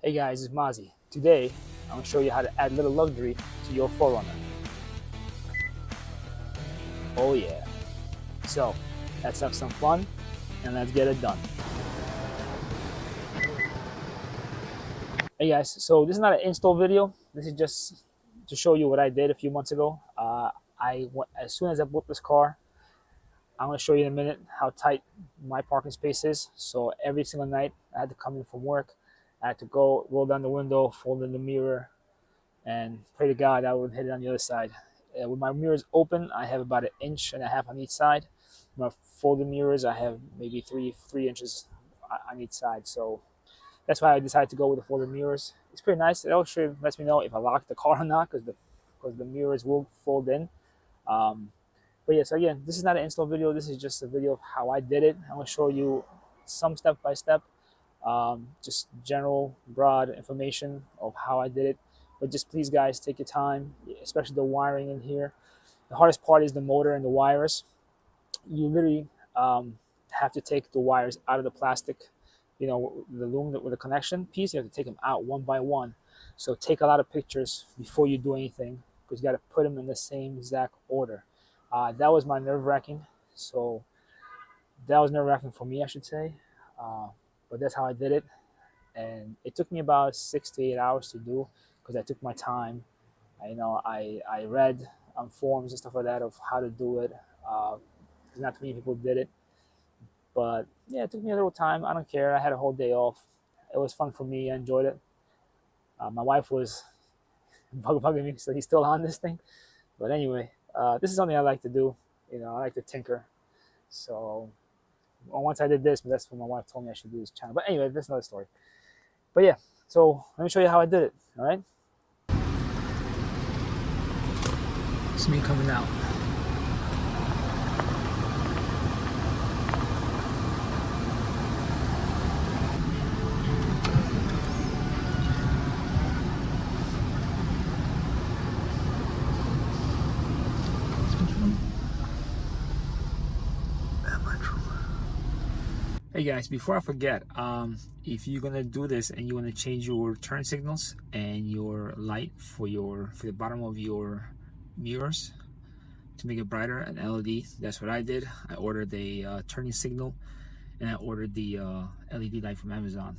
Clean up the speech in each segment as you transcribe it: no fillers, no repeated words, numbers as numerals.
Hey guys, it's Mozzy. Today, I'm going to show you how to add a little luxury to your 4Runner. Oh yeah. So, let's have some fun and let's get it done. Hey guys, so this is not an install video. This is just to show you what I did a few months ago. As soon as I bought this car, I'm going to show you in a minute how tight my parking space is. So every single night I had to come in from work. I had to go roll down the window, fold in the mirror, and pray to God I wouldn't hit it on the other side. With my mirrors open, I have about 1.5 inches on each side. My folded mirrors, I have maybe three inches on each side. So that's why I decided to go with the folded mirrors. It's pretty nice. It actually lets me know if I lock the car or not, because the mirrors will fold in. But yeah, so again, this is not an install video. This is just a video of how I did it. I'm gonna show you some step by step, just general broad information of how I did it. But just please guys, take your time, especially the wiring in here. The hardest part is the motor and the wires. You literally have to take the wires out of the plastic, the loom with the connection piece. You have to take them out one by one. So take a lot of pictures before you do anything, because you got to put them in the same exact order. That was my nerve-wracking. So that was nerve-wracking for me, I should say. But that's how I did it. And it took me about 6 to 8 hours to do, because I took my time. I read on forums and stuff like that of how to do it. Not too many people did it. But yeah, it took me a little time. I don't care. I had a whole day off. It was fun for me. I enjoyed it. My wife was bugging me, so he's still on this thing. But anyway, this is something I like to do. I like to tinker. So once I did this, but that's what my wife told me I should do this channel. But anyway, that's another story. But yeah, so let me show you how I did it. All right. It's me coming out. Hey guys, before I forget, if you're gonna do this and you want to change your turn signals and your light for the bottom of your mirrors to make it brighter, an LED, that's what I did. I ordered a turning signal, and I ordered the LED light from Amazon.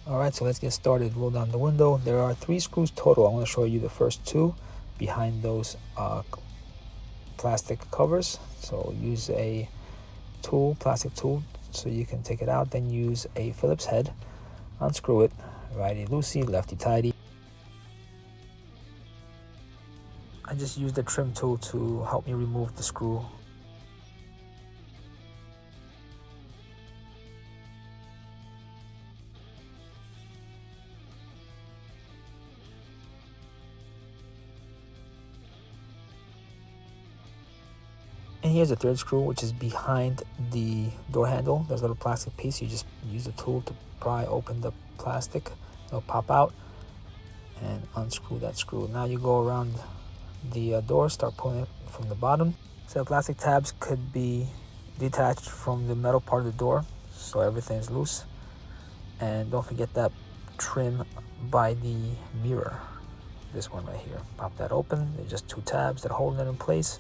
All right, so let's get started. Roll down the window. There are 3 screws total. I'm going to show you the first 2 behind those plastic covers. So use a plastic tool, so you can take it out. Then use a Phillips head, unscrew it, righty loosey, lefty tighty. I just used the trim tool to help me remove the screw. And here's the 3rd screw, which is behind the door handle. There's a little plastic piece. You just use the tool to pry open the plastic. It'll pop out and unscrew that screw. Now you go around the door, start pulling it from the bottom. So the plastic tabs could be detached from the metal part of the door, so everything's loose. And don't forget that trim by the mirror, this one right here. Pop that open. There's just 2 tabs that hold it in place.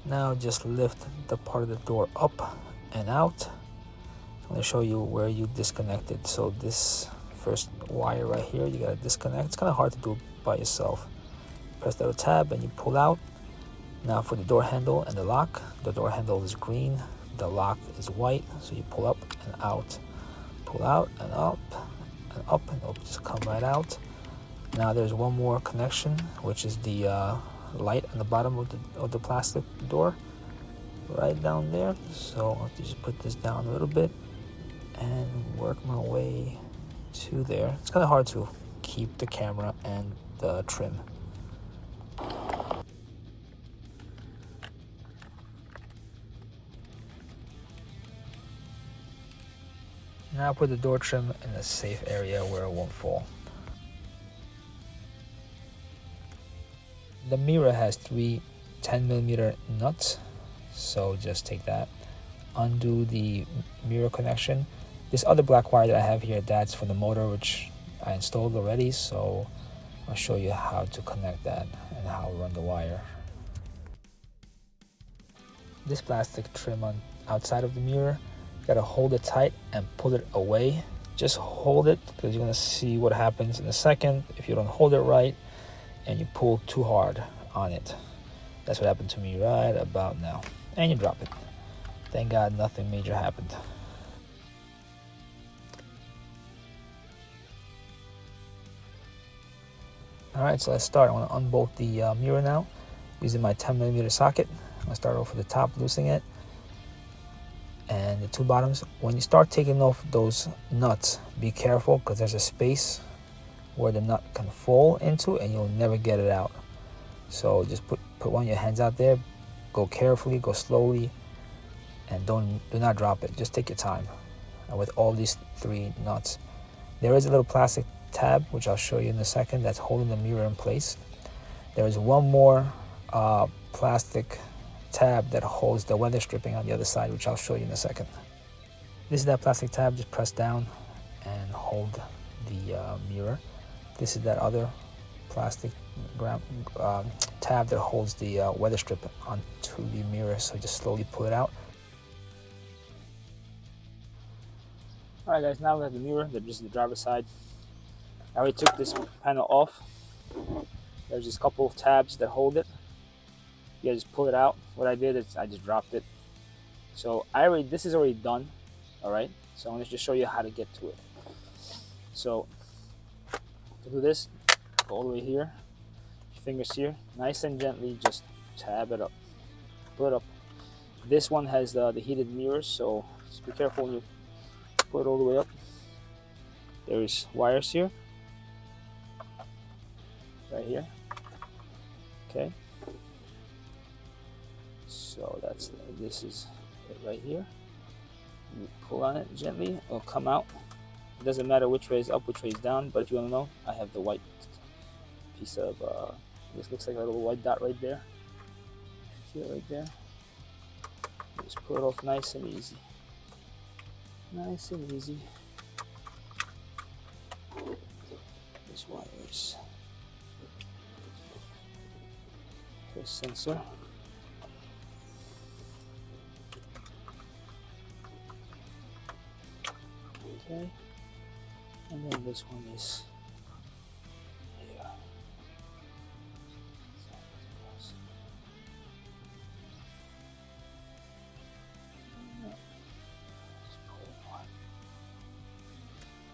Now just lift the part of the door up and out. I'm going to show you where you disconnected. So this first wire right here, you got to disconnect. It's kind of hard to do by yourself. Press the tab and you pull out. Now for the door handle and the lock, the door handle is green, the lock is white, so you pull up and out. Pull out and up, and it'll just come right out. Now there's one more connection, which is the light on the bottom of the plastic door, right down there. So I'll just put this down a little bit and work my way to there. It's kind of hard to keep the camera and the trim. Now put the door trim in a safe area where it won't fall. The mirror has 3 10mm nuts, so just take that, undo the mirror connection, This other black wire that I have here, that's for the motor, which I installed already, so I'll show you how to connect that and how to run the wire. This plastic trim on outside of the mirror, you gotta hold it tight and pull it away. Just hold it, because you're gonna see what happens in a second if you don't hold it right and you pull too hard on it. That's what happened to me right about now. And you drop it. Thank God nothing major happened. Alright, so let's start. I want to unbolt the mirror now using my 10mm socket. I'm going to start off with the top, loosening it, and the two bottoms. When you start taking off those nuts, be careful, because there's a space where the nut can fall into and you'll never get it out. So just put one of your hands out there, go carefully, go slowly, and do not drop it. Just take your time. And with all these three nuts, there is a little plastic tab, which I'll show you in a second, that's holding the mirror in place. There is one more plastic tab that holds the weather stripping on the other side, which I'll show you in a second. This is that plastic tab. Just press down and hold the mirror. This is that other plastic tab that holds the weather strip onto the mirror, so just slowly pull it out. Alright guys, now we have the mirror, this is the driver's side. I already took this panel off. There's just a couple of tabs that hold it. You just pull it out. What I did is I just dropped it. So this is already done. Alright, so I'm going to just show you how to get to it. So to do this, go all the way here, your fingers here, nice and gently just tab it up, pull it up. This one has the heated mirrors, so just be careful when you put it all the way up. There's wires here, right here. Okay, so this is it right here. You pull on it gently, it'll come out. It doesn't matter which way is up, which way is down, but if you want to know, I have the white piece of this looks like a little white dot right there. See it right there? You just pull it off nice and easy. Nice and easy. This wires. This sensor. Okay. And then this one is here.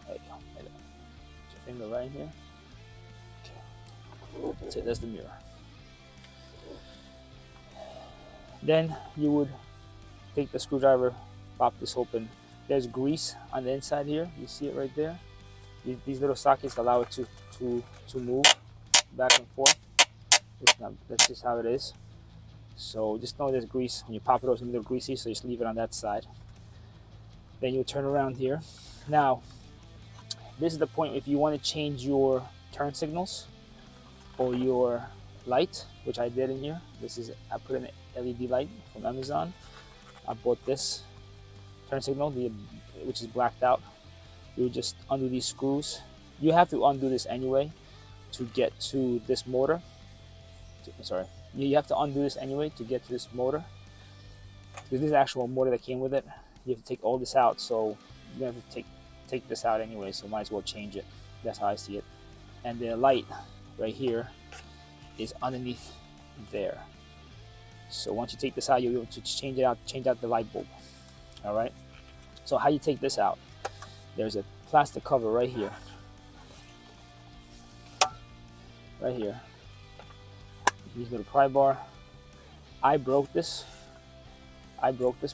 There you go. Put your finger right here. Okay. That's it. That's the mirror. Then you would take the screwdriver, pop this open. There's grease on the inside here. You see it right there. These little sockets allow it to move back and forth. That's just how it is. So just know there's grease. When you pop it, it's a little greasy, so just leave it on that side. Then you turn around here. Now, this is the point if you want to change your turn signals or your light, which I did in here. I put an LED light from Amazon. I bought this turn signal, which is blacked out. You just undo these screws. You have to undo this anyway to get to this motor. You have to undo this anyway to get to this motor. This is the actual motor that came with it. You have to take all this out, so you have to take this out anyway, so might as well change it. That's how I see it. And the light right here is underneath there. So once you take this out, you'll be able to change out the light bulb. Alright? So how you take this out? There's a plastic cover right here. Right here. Use a little pry bar. I broke this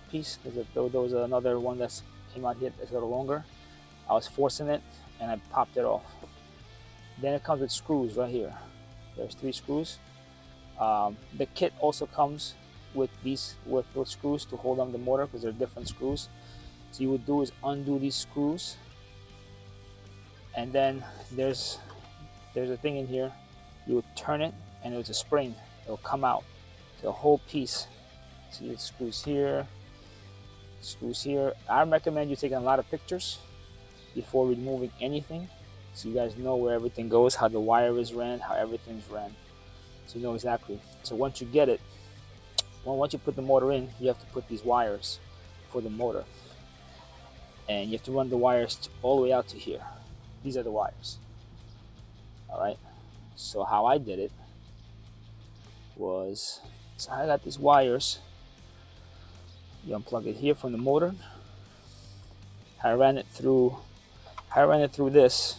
piece because there was another one that came out here that's a little longer. I was forcing it and I popped it off. Then it comes with screws right here. There's 3 screws. The kit also comes with those screws to hold on the motor because they're different screws. So you would do is undo these screws, and then there's a thing in here. You would turn it, and it's a spring. It'll come out. So the whole piece. See, it screws here, screws here. I recommend you taking a lot of pictures before removing anything, so you guys know where everything goes, how the wire is ran, how everything's ran, so you know exactly. So once you get it, once you put the motor in, you have to put these wires for the motor, and you have to run the wires all the way out to here. These are the wires. All right, so how I did it was, so I got these wires. You unplug it here from the motor. I ran it through this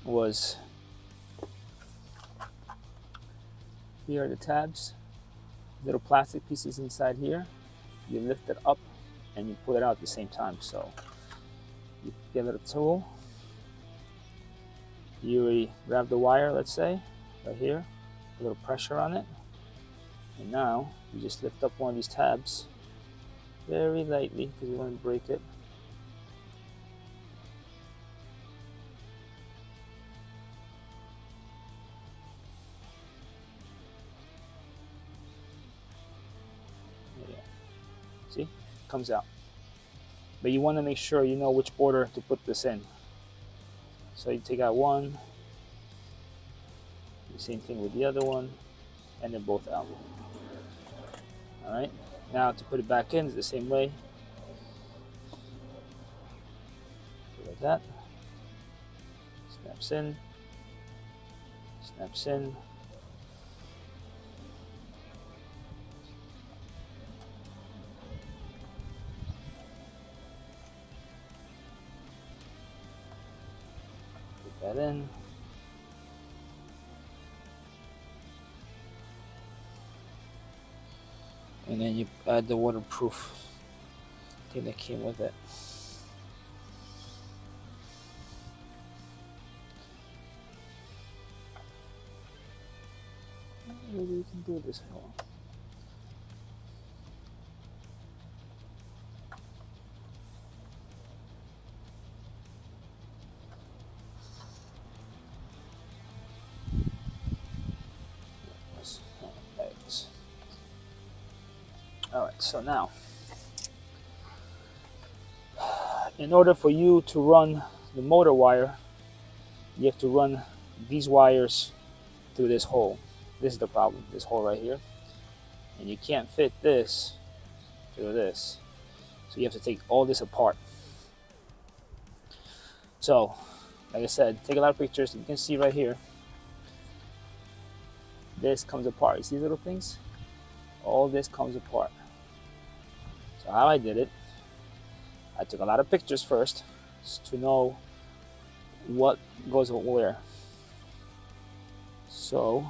was, here are the tabs, little plastic pieces inside here. You lift it up and you pull it out at the same time. So you get a little tool, you grab the wire, let's say right here, a little pressure on it, and now you just lift up one of these tabs very lightly because you want to break it. See, it comes out. But you want to make sure you know which order to put this in. So you take out one, the same thing with the other one, and they're both out. All right, now to put it back in is the same way. Like that. Snaps in, snaps in. Put that in. And then you add the waterproof thing that came with it. Maybe we can do this one. All right, so now, in order for you to run the motor wire, you have to run these wires through this hole. This is the problem, this hole right here. And you can't fit this through this. So you have to take all this apart. So, like I said, take a lot of pictures. You can see right here, this comes apart. You see little things? All this comes apart. So how I did it, I took a lot of pictures first to know what goes where. So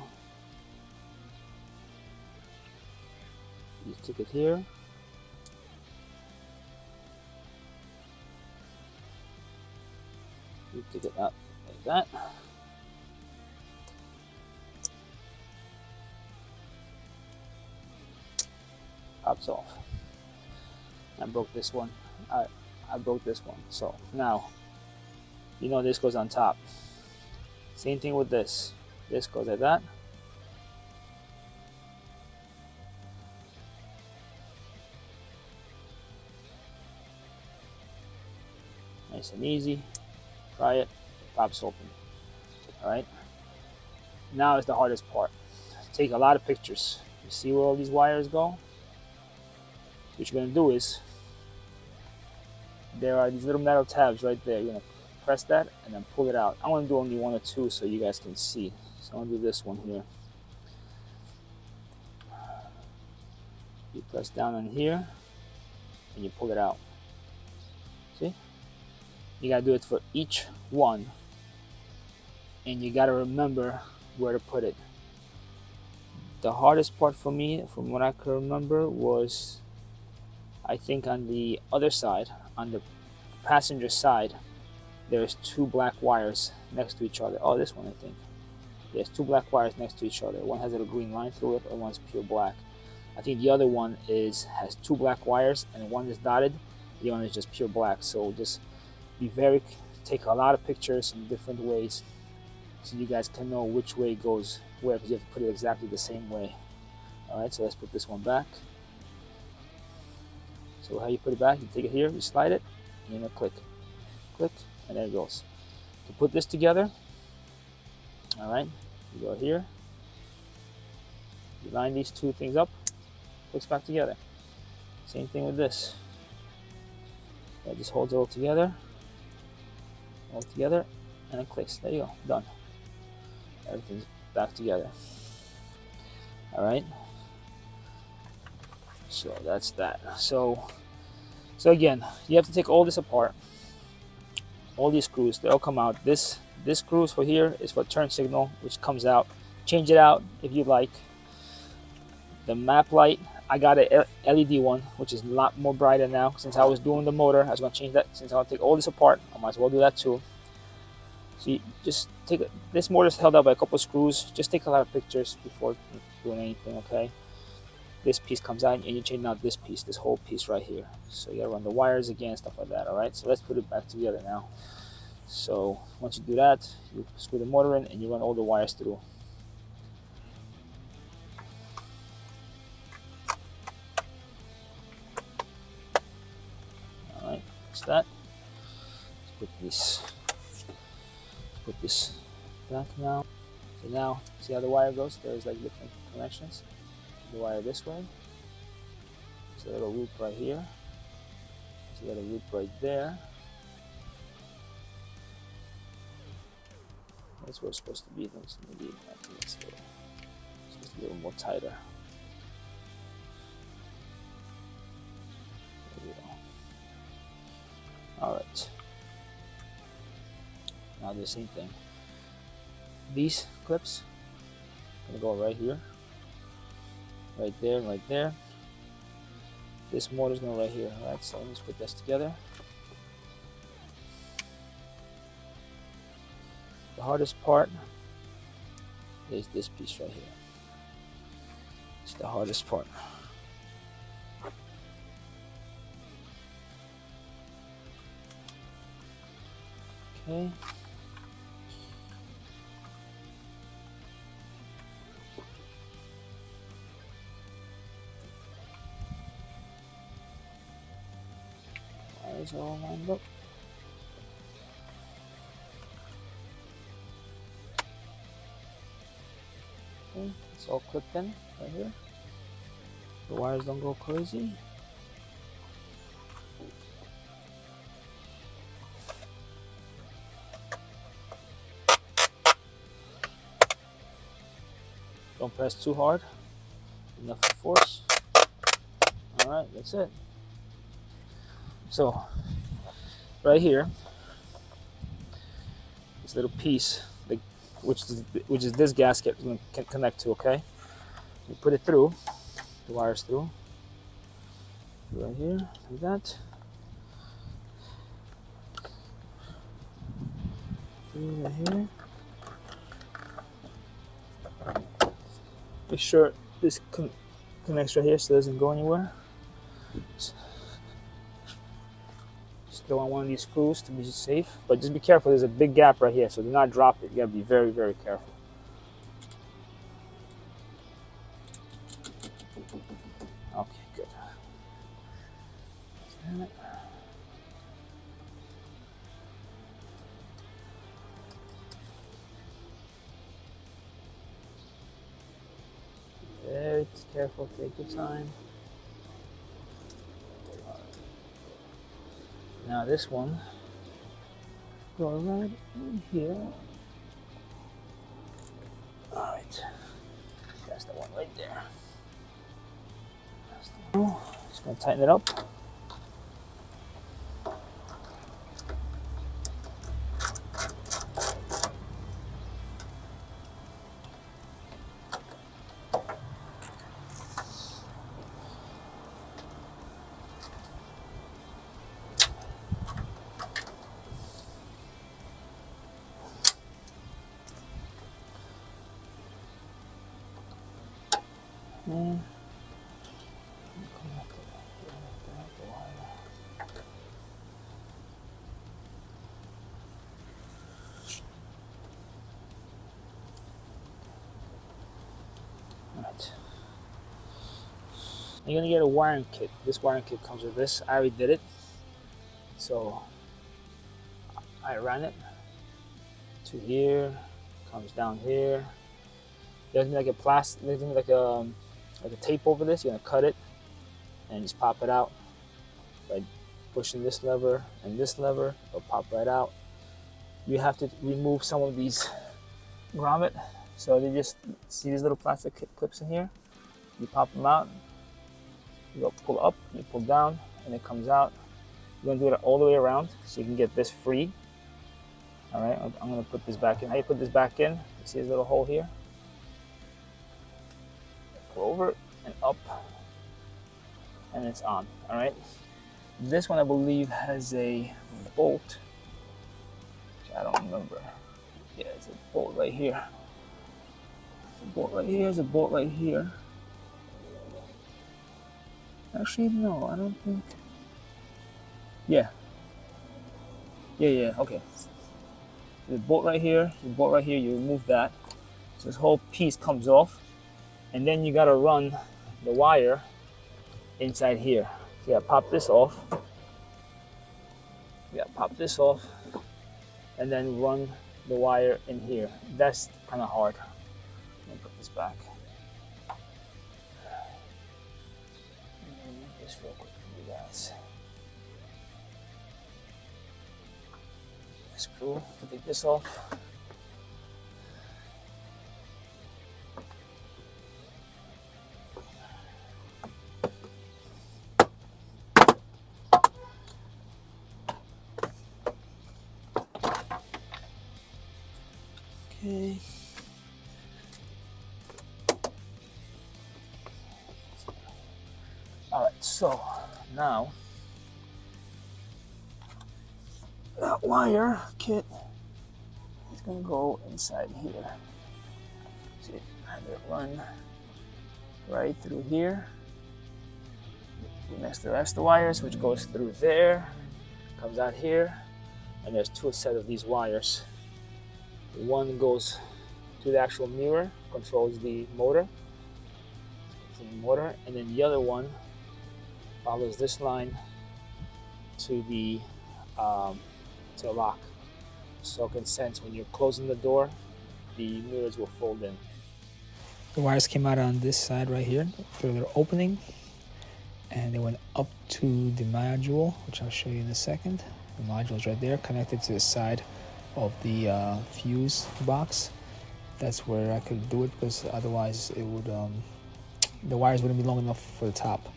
you stick it here. You take it out like that. Pops off. I broke this one. I broke this one. So now, you know this goes on top. Same thing with this. This goes like that. Nice and easy. Try it. Pops open. All right. Now is the hardest part. Take a lot of pictures. You see where all these wires go? What you're gonna do is, there are these little metal tabs right there. You're gonna press that and then pull it out. I want to do only one or two so you guys can see. So I'm gonna do this one here. You press down on here and you pull it out. See? You gotta do it for each one, and you gotta remember where to put it. The hardest part for me, from what I can remember, was I think on the other side, on the passenger side, there's two black wires next to each other. Oh, this one I think. There's two black wires next to each other. One has a little green line through it, and one's pure black. I think the other one has two black wires, and one is dotted. The one is just pure black. So just take a lot of pictures in different ways, so you guys can know which way goes where, because you have to put it exactly the same way. All right, so let's put this one back. So how you put it back, you take it here, you slide it, and you click, click, and there it goes. To put this together, all right, you go here, you line these two things up, clicks back together. Same thing with this. That just holds it all together, and it clicks. There you go, done. Everything's back together. All right. So that's that. So again, you have to take all this apart. All these screws, they all come out. This screws for here is for turn signal, which comes out. Change it out if you like. The map light, I got a LED one, which is a lot more brighter now. Since I was doing the motor, I was gonna change that. Since I'll take all this apart, I might as well do that too. So you just take it. This motor is held up by a couple of screws. Just take a lot of pictures before doing anything, okay? This piece comes out and you change out this piece, this whole piece right here. So you gotta run the wires again, stuff like that, all right? So let's put it back together now. So once you do that, you screw the motor in and you run all the wires through. All right, that's that. Let's put this back now. So now, see how the wire goes? There's like different connections. The wire this way. There's a little loop right here. There's a little loop right there. That's where it's supposed to be. It's maybe I think it's supposed to be a little more tighter. There we go. All right. Now the same thing. These clips are gonna go right here, right there, right there. This motor's going right here. All right, so let's put this together. The hardest part is this piece right here. It's the hardest part. Okay. Wires are all lined up. Okay, it's all clipped in right here. The wires don't go crazy. Don't press too hard. Enough force. All right, that's it. So right here, this little piece, which is this gasket, can connect to. Okay, you put it through, the wires through, right here, like that. Through right here. Make sure this connects right here so it doesn't go anywhere. Just throw on one of these screws to be safe, but just be careful. There's a big gap right here, so do not drop it. You gotta be very, very careful. Okay, good. Very careful, take your time. Now this one, go right in here. All right, that's the one right there. Just gonna tighten it up. And right. You're gonna get a wiring kit. This wiring kit comes with this. I already did it, so I ran it to here, comes down here. There's like a plastic, there's like a tape over this. You're gonna cut it and just pop it out by pushing this lever and this lever. It'll pop right out. You have to remove some of these grommet. So they just see these little plastic clips in here. You pop them out. You go pull up, you pull down, and it comes out. You're gonna do it all the way around so you can get this free. All right, I'm gonna put this back in. How you put this back in? You see this little hole here? Go over and up, and it's on. All right. This one I believe has a bolt. Which I don't remember. Yeah, it's a bolt right here. There's a bolt right here. There's a bolt right here. Actually, no, I don't think. Yeah. Okay. The bolt right here. The bolt right here. You remove that. So this whole piece comes off, and then you gotta run the wire inside here. So you gotta pop this off. You gotta pop this off, and then run the wire in here. That's kind of hard. Let me put this back. Just real quick for you guys. Screw to take this off. Okay. All right, so now that wire kit is going to go inside here. See, have it run right through here, next to the rest of the wires, which goes through there, comes out here, and there's two sets of these wires. One goes to the actual mirror, controls the motor, and then the other one follows this line to the lock. So it can sense when you're closing the door, the mirrors will fold in. The wires came out on this side right here through a little opening, and they went up to the module, which I'll show you in a second. The module is right there, connected to the side of the fuse box. That's where I could do it, because otherwise it would the wires wouldn't be long enough for the top.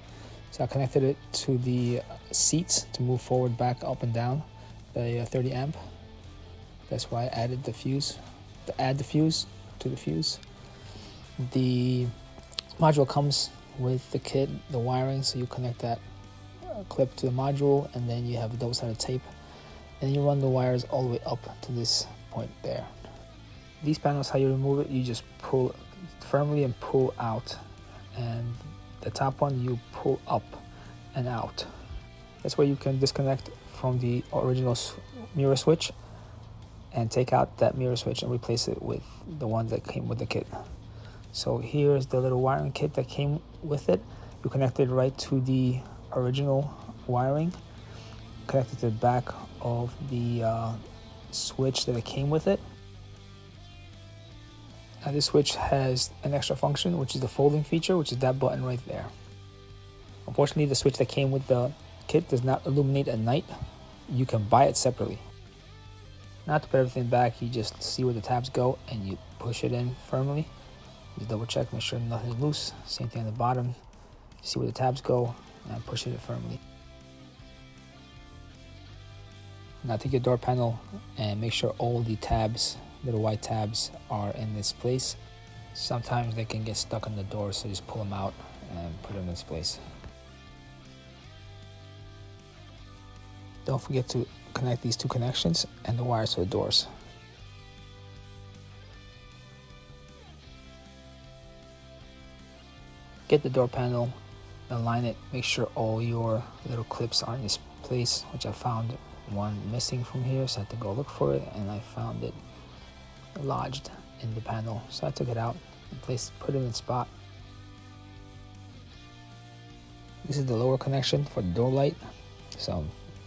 So I connected it to the seats to move forward, back, up, and down by 30 amp. That's why I added the fuse, to add the fuse to the fuse. The module comes with the kit, the wiring, so you connect that clip to the module, and then you have a double-sided tape, and you run the wires all the way up to this point there. These panels, how you remove it, you just pull firmly and pull out, and the top one you pull up and out. That's where you can disconnect from the original mirror switch and take out that mirror switch and replace it with the one that came with the kit. So here's the little wiring kit that came with it. You connect it right to the original wiring, connect it to the back of the switch that it came with it. Now this switch has an extra function, which is the folding feature, which is that button right there. Unfortunately, the switch that came with the kit does not illuminate at night. You can buy it separately. Now to put everything back, you just see where the tabs go and you push it in firmly. Just double check, make sure nothing's loose. Same thing on the bottom. See where the tabs go and push it firmly. Now take your door panel and make sure all the tabs, little white tabs, are in this place. Sometimes they can get stuck on the door, so just pull them out and put them in this place. Don't forget to connect these two connections and the wires to the doors. Get the door panel, align it, make sure all your little clips are in this place, which I found one missing from here, so I had to go look for it, and I found it lodged in the panel. So I took it out and put it in its spot. This is the lower connection for the door light. So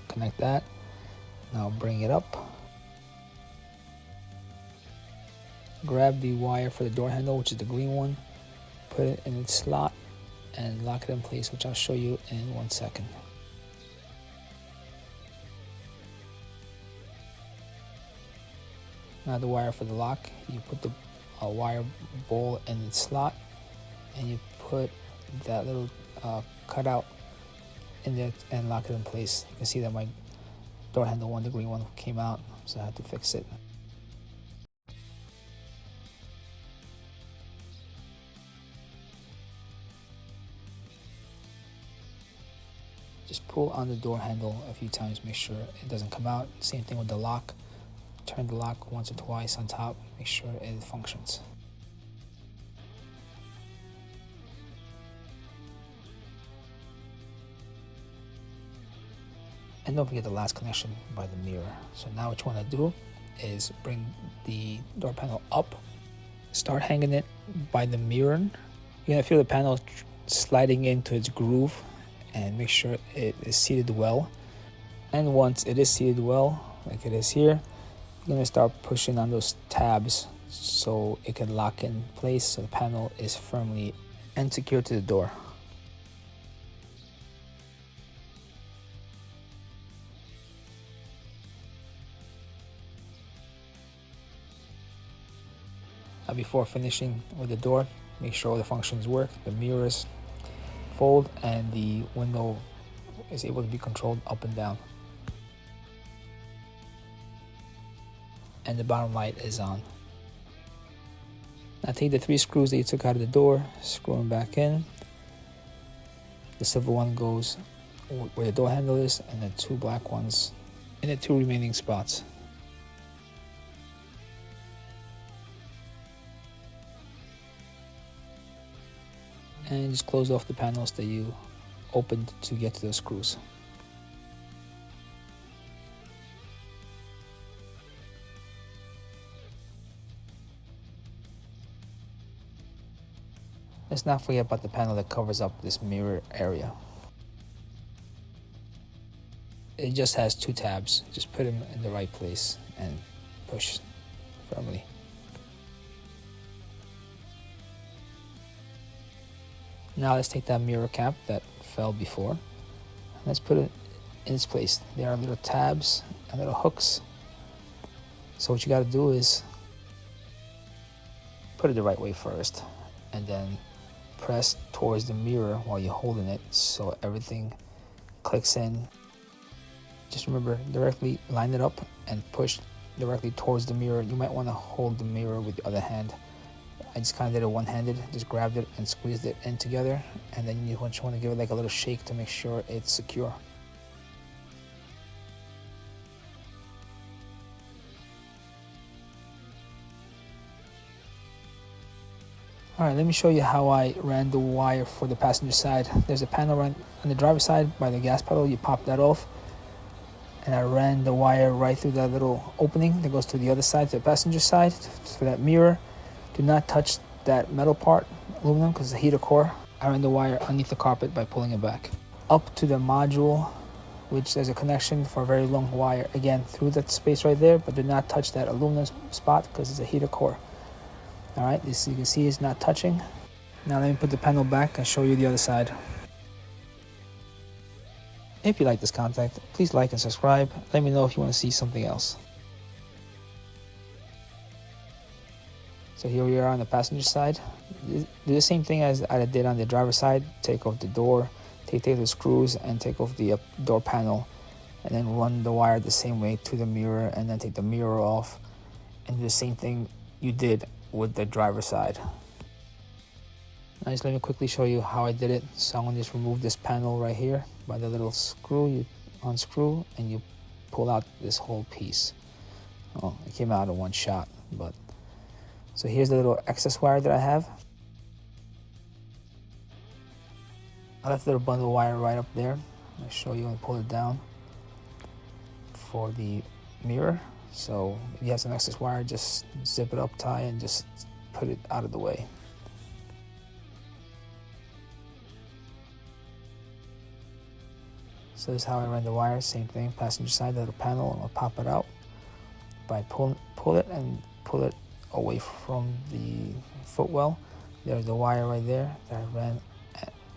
connect that. Now bring it up. Grab the wire for the door handle, which is the green one. Put it in its slot and lock it in place, which I'll show you in 1 second. Now the wire for the lock, you put the wire bowl in its slot and you put that little cutout in there and lock it in place. You can see that my door handle one, the green one, came out, so I had to fix it. Just pull on the door handle a few times, make sure it doesn't come out. Same thing with the lock. Turn the lock once or twice on top, make sure it functions. And don't forget the last connection by the mirror. So now what you want to do is bring the door panel up, start hanging it by the mirror. You're going to feel the panel sliding into its groove and make sure it is seated well. And once it is seated well, like it is here, you're going to start pushing on those tabs so it can lock in place so the panel is firmly and secure to the door. Now before finishing with the door, make sure all the functions work. The mirrors fold and the window is able to be controlled up and down. And the bottom light is on. Now take the 3 screws that you took out of the door, screw them back in. The silver one goes where the door handle is, and the 2 black ones in the 2 remaining spots. And just close off the panels that you opened to get to those screws. Let's not forget about the panel that covers up this mirror area. It just has 2 tabs. Just put them in the right place and push firmly. Now let's take that mirror cap that fell before. Let's put it in its place. There are little tabs and little hooks. So what you got to do is put it the right way first and then press towards the mirror while you're holding it so everything clicks in. Just remember, directly line it up and push directly towards the mirror. You might want to hold the mirror with the other hand. I just kind of did it one-handed, just grabbed it and squeezed it in together, and then you want to give it like a little shake to make sure it's secure. Alright, let me show you how I ran the wire for the passenger side. There's a panel run on the driver's side by the gas pedal. You pop that off, and I ran the wire right through that little opening that goes to the other side, to the passenger side, for that mirror. Do not touch that metal part, aluminum, because it's a heater core. I ran the wire underneath the carpet by pulling it back. Up to the module, which there's a connection for a very long wire. Again, through that space right there, but do not touch that aluminum spot because it's a heater core. Alright, this you can see is not touching. Now let me put the panel back and show you the other side. If you like this content, please like and subscribe. Let me know if you want to see something else. So here we are on the passenger side. Do the same thing as I did on the driver's side. Take off the door, take the screws, and take off the door panel, and then run the wire the same way to the mirror, and then take the mirror off, and do the same thing you did with the driver's side. Now just let me quickly show you how I did it. So I'm going to just remove this panel right here by the little screw. You unscrew and you pull out this whole piece. Oh, it came out in one shot, but so here's the little excess wire that I have. I left a little bundle of wire right up there. I'll show you and pull it down for the mirror. So if you have some excess wire, just zip it up, tie, and just put it out of the way. So this is how I ran the wires. Same thing, passenger side, little panel, and I'll pop it out by pull it away from the footwell. There's the wire right there that I ran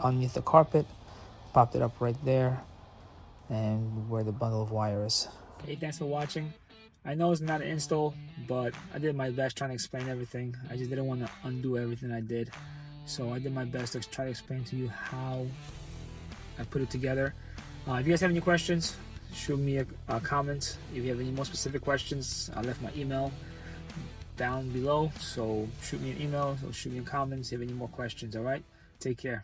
underneath the carpet, popped it up right there, and where the bundle of wire is. Hey, thanks for watching. I know it's not an install, but I did my best trying to explain everything. I just didn't want to undo everything I did, so I did my best to try to explain to you how I put it together. If you guys have any questions, shoot me a comment. If you have any more specific questions, I left my email down below, so shoot me an email or shoot me a comment if you have any more questions. All right, take care.